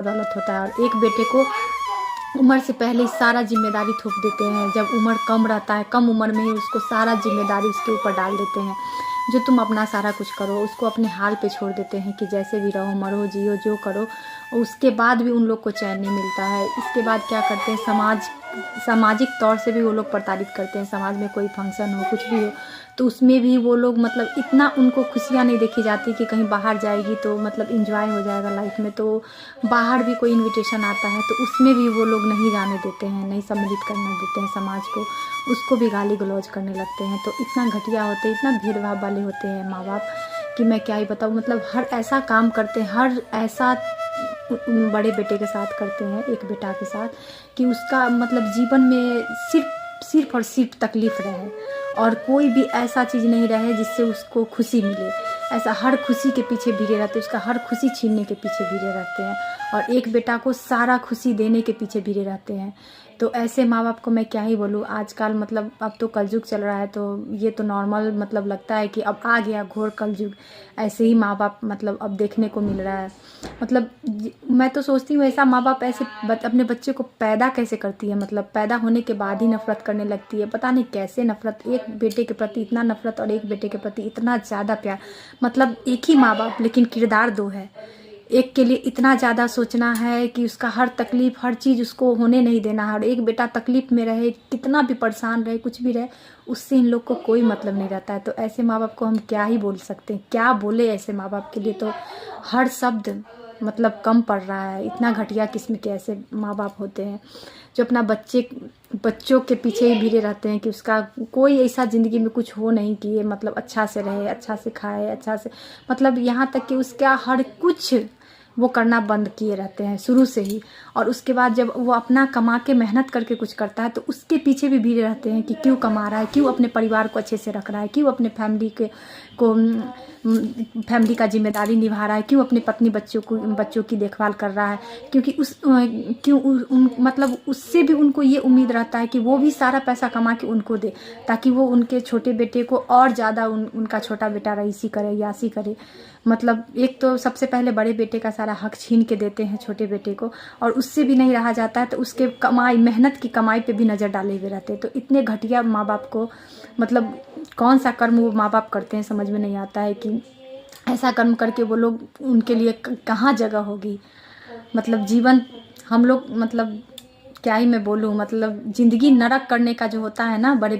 गलत होता है। और एक बेटे को उम्र से पहले ही सारा जिम्मेदारी थोप देते हैं। जब उम्र कम रहता है, कम उम्र में ही उसको सारा जिम्मेदारी उसके ऊपर डाल देते हैं, जो तुम अपना सारा कुछ करो। उसको अपने हाल पे छोड़ देते हैं कि जैसे भी रहो, मरो जियो जो करो। उसके बाद भी उन लोग को चैन नहीं मिलता है। इसके बाद क्या करते हैं, सामाजिक तौर से भी वो लोग प्रताड़ित करते हैं। समाज में कोई फंक्शन हो, कुछ भी हो, तो उसमें भी वो लोग मतलब इतना उनको खुशियाँ नहीं देखी जाती कि कहीं बाहर जाएगी तो मतलब इंजॉय हो जाएगा लाइफ में। तो बाहर भी कोई इनविटेशन आता है तो उसमें भी वो लोग नहीं जाने देते हैं, नहीं सम्मिलित करने देते हैं समाज को। उसको भी गाली गलौज करने लगते हैं। तो इतना घटिया होते हैं, इतना भेदभाव वाले होते हैं माँ बाप कि मैं क्या ही बताऊँ। मतलब हर ऐसा काम करते हैं, हर ऐसा बड़े बेटे के साथ करते हैं, एक बेटा के साथ, कि उसका मतलब जीवन में सिर्फ और सिर्फ तकलीफ रहे और कोई भी ऐसा चीज़ नहीं रहे जिससे उसको खुशी मिले। ऐसा हर खुशी के पीछे भिड़े रहते हैं, उसका हर खुशी छीनने के पीछे भिड़े रहते हैं और एक बेटा को सारा खुशी देने के पीछे भिड़े रहते हैं। तो ऐसे माँ बाप को मैं क्या ही बोलूँ। आजकल मतलब अब तो कलयुग चल रहा है, तो ये तो नॉर्मल मतलब लगता है कि अब आ गया घोर कलयुग। ऐसे ही माँ बाप मतलब अब देखने को मिल रहा है। मतलब मैं तो सोचती हूँ ऐसा माँ बाप ऐसे अपने बच्चे को पैदा कैसे करती है। मतलब पैदा होने के बाद ही नफरत करने लगती है, पता नहीं कैसे नफरत। एक बेटे के प्रति इतना नफरत और एक बेटे के प्रति इतना ज़्यादा प्यार। मतलब एक ही माँ बाप लेकिन किरदार दो है। एक के लिए इतना ज़्यादा सोचना है कि उसका हर तकलीफ़, हर चीज़ उसको होने नहीं देना है। और एक बेटा तकलीफ़ में रहे, कितना भी परेशान रहे, कुछ भी रहे, उससे इन लोग को कोई मतलब नहीं रहता है। तो ऐसे माँ बाप को हम क्या ही बोल सकते हैं, क्या बोले ऐसे माँ बाप के लिए। तो हर शब्द मतलब कम पड़ रहा है। इतना घटिया किस्म के ऐसे माँ बाप होते हैं जो अपना बच्चों के पीछे ही भिड़े रहते हैं कि उसका कोई ऐसा ज़िंदगी में कुछ हो नहीं कि ये मतलब अच्छा से रहे, अच्छा से खाए, अच्छा से मतलब यहाँ तक कि उसका हर कुछ वो करना बंद किए रहते हैं शुरू से ही। और उसके बाद जब वो अपना कमा के मेहनत करके कुछ करता है तो उसके पीछे भी भिड़े रहते हैं कि क्यों कमा रहा है, क्यों अपने परिवार को अच्छे से रख रहा है, क्यों अपने फैमिली का जिम्मेदारी निभा रहा है, क्यों अपने पत्नी बच्चों की देखभाल कर रहा है। क्योंकि मतलब उससे भी उनको ये उम्मीद रहता है कि वो भी सारा पैसा कमा के उनको दे, ताकि वो उनके छोटे बेटे को और ज़्यादा उनका छोटा बेटा रईसी करे, यासी करे। मतलब एक तो सबसे पहले बड़े बेटे का सारा हक छीन के देते हैं छोटे बेटे को, और उससे भी नहीं रहा जाता है तो उसके मेहनत की कमाई पे भी नज़र डाले हुए रहते हैं। तो इतने घटिया माँ बाप को मतलब कौन सा कर्म वो माँ बाप करते हैं समझ में नहीं आता है कि ऐसा कर्म करके वो लोग, उनके लिए कहाँ जगह होगी। मतलब जीवन हम लोग मतलब क्या ही मैं बोलूँ, मतलब ज़िंदगी नरक करने का जो होता है ना बड़े